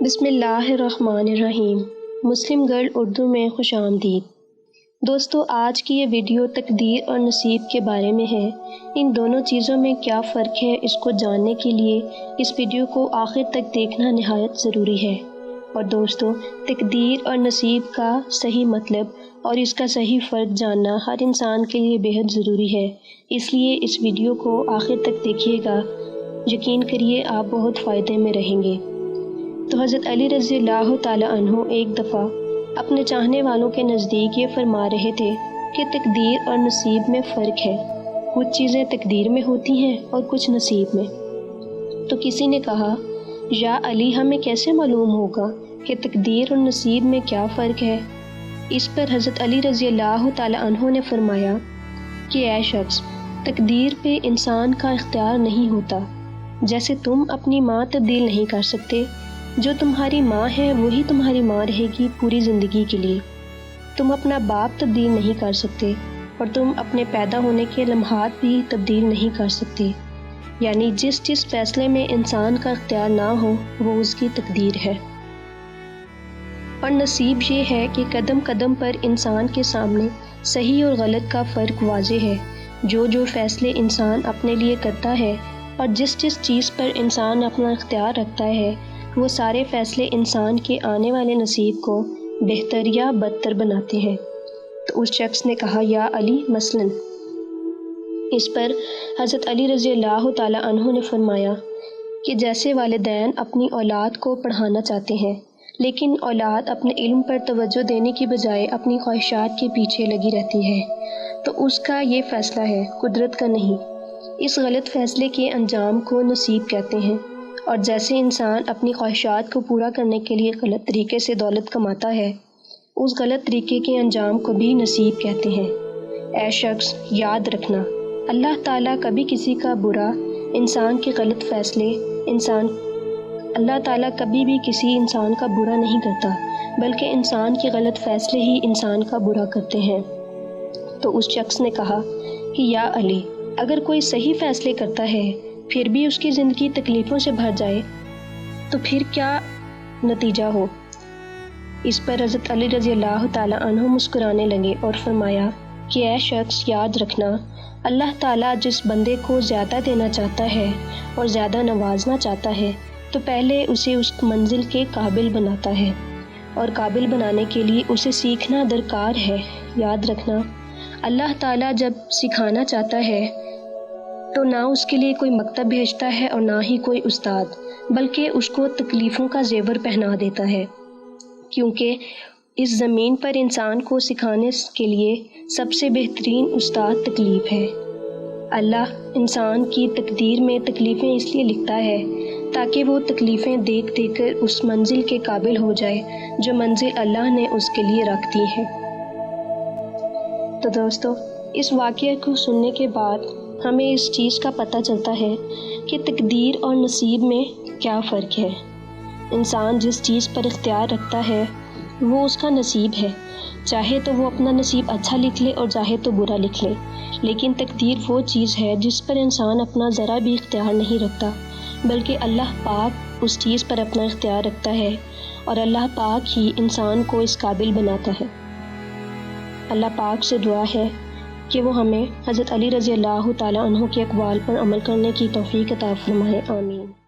بسم اللہ الرحمن الرحیم۔ مسلم گرل اردو میں خوش آمدید۔ دوستو، آج کی یہ ویڈیو تقدیر اور نصیب کے بارے میں ہے۔ ان دونوں چیزوں میں کیا فرق ہے، اس کو جاننے کے لیے اس ویڈیو کو آخر تک دیکھنا نہایت ضروری ہے۔ اور دوستو، تقدیر اور نصیب کا صحیح مطلب اور اس کا صحیح فرق جاننا ہر انسان کے لیے بہت ضروری ہے، اس لیے اس ویڈیو کو آخر تک دیکھیے گا۔ یقین کریے آپ بہت فائدے میں رہیں گے۔ تو حضرت علی رضی اللہ تعالیٰ عنہ ایک دفعہ اپنے چاہنے والوں کے نزدیک یہ فرما رہے تھے کہ تقدیر اور نصیب میں فرق ہے، کچھ چیزیں تقدیر میں ہوتی ہیں اور کچھ نصیب میں۔ تو کسی نے کہا، یا علی، ہمیں کیسے معلوم ہوگا کہ تقدیر اور نصیب میں کیا فرق ہے؟ اس پر حضرت علی رضی اللہ تعالیٰ عنہ نے فرمایا کہ اے شخص، تقدیر پہ انسان کا اختیار نہیں ہوتا۔ جیسے تم اپنی ماں تبدیل نہیں کر سکتے، جو تمہاری ماں ہے وہی تمہاری ماں رہے گی پوری زندگی کے لیے۔ تم اپنا باپ تبدیل نہیں کر سکتے اور تم اپنے پیدا ہونے کے لمحات بھی تبدیل نہیں کر سکتے، یعنی جس فیصلے میں انسان کا اختیار نہ ہو وہ اس کی تقدیر ہے۔ اور نصیب یہ ہے کہ قدم قدم پر انسان کے سامنے صحیح اور غلط کا فرق واضح ہے۔ جو فیصلے انسان اپنے لیے کرتا ہے اور جس چیز پر انسان اپنا اختیار رکھتا ہے، وہ سارے فیصلے انسان کے آنے والے نصیب کو بہتر یا بدتر بناتے ہیں۔ تو اس شخص نے کہا، یا علی، مثلاً۔ اس پر حضرت علی رضی اللہ تعالیٰ عنہ نے فرمایا کہ جیسے والدین اپنی اولاد کو پڑھانا چاہتے ہیں، لیکن اولاد اپنے علم پر توجہ دینے کی بجائے اپنی خواہشات کے پیچھے لگی رہتی ہے، تو اس کا یہ فیصلہ ہے، قدرت کا نہیں۔ اس غلط فیصلے کے انجام کو نصیب کہتے ہیں۔ اور جیسے انسان اپنی خواہشات کو پورا کرنے کے لیے غلط طریقے سے دولت کماتا ہے، اس غلط طریقے کے انجام کو بھی نصیب کہتے ہیں۔ اے شخص، یاد رکھنا، اللہ تعالیٰ کبھی کسی کا برا، انسان کے غلط فیصلے، اللہ تعالیٰ کبھی بھی کسی انسان کا برا نہیں کرتا، بلکہ انسان کے غلط فیصلے ہی انسان کا برا کرتے ہیں۔ تو اس شخص نے کہا کہ یا علی، اگر کوئی صحیح فیصلے کرتا ہے پھر بھی اس کی زندگی تکلیفوں سے بھر جائے تو پھر کیا نتیجہ ہو؟ اس پر حضرت علی رضی اللہ تعالیٰ عنہ مسکرانے لگے اور فرمایا کہ اے شخص، یاد رکھنا، اللہ تعالیٰ جس بندے کو زیادہ دینا چاہتا ہے اور زیادہ نوازنا چاہتا ہے تو پہلے اسے اس منزل کے قابل بناتا ہے، اور قابل بنانے کے لیے اسے سیکھنا درکار ہے۔ یاد رکھنا، اللہ تعالیٰ جب سکھانا چاہتا ہے تو نہ اس کے لیے کوئی مکتب بھیجتا ہے اور نہ ہی کوئی استاد، بلکہ اس کو تکلیفوں کا زیور پہنا دیتا ہے، کیونکہ اس زمین پر انسان کو سکھانے کے لیے سب سے بہترین استاد تکلیف ہے۔ اللہ انسان کی تقدیر میں تکلیفیں اس لیے لکھتا ہے تاکہ وہ تکلیفیں دیکھ کر اس منزل کے قابل ہو جائے جو منزل اللہ نے اس کے لیے رکھ دی ہے۔ تو دوستو، اس واقعے کو سننے کے بعد ہمیں اس چیز کا پتہ چلتا ہے کہ تقدیر اور نصیب میں کیا فرق ہے۔ انسان جس چیز پر اختیار رکھتا ہے وہ اس کا نصیب ہے، چاہے تو وہ اپنا نصیب اچھا لکھ لے اور چاہے تو برا لکھ لے، لیکن تقدیر وہ چیز ہے جس پر انسان اپنا ذرا بھی اختیار نہیں رکھتا، بلکہ اللہ پاک اس چیز پر اپنا اختیار رکھتا ہے، اور اللہ پاک ہی انسان کو اس قابل بناتا ہے۔ اللہ پاک سے دعا ہے کہ وہ ہمیں حضرت علی رضی اللہ تعالیٰ عنہ کے اقوال پر عمل کرنے کی توفیق عطا فرمائے، آمین۔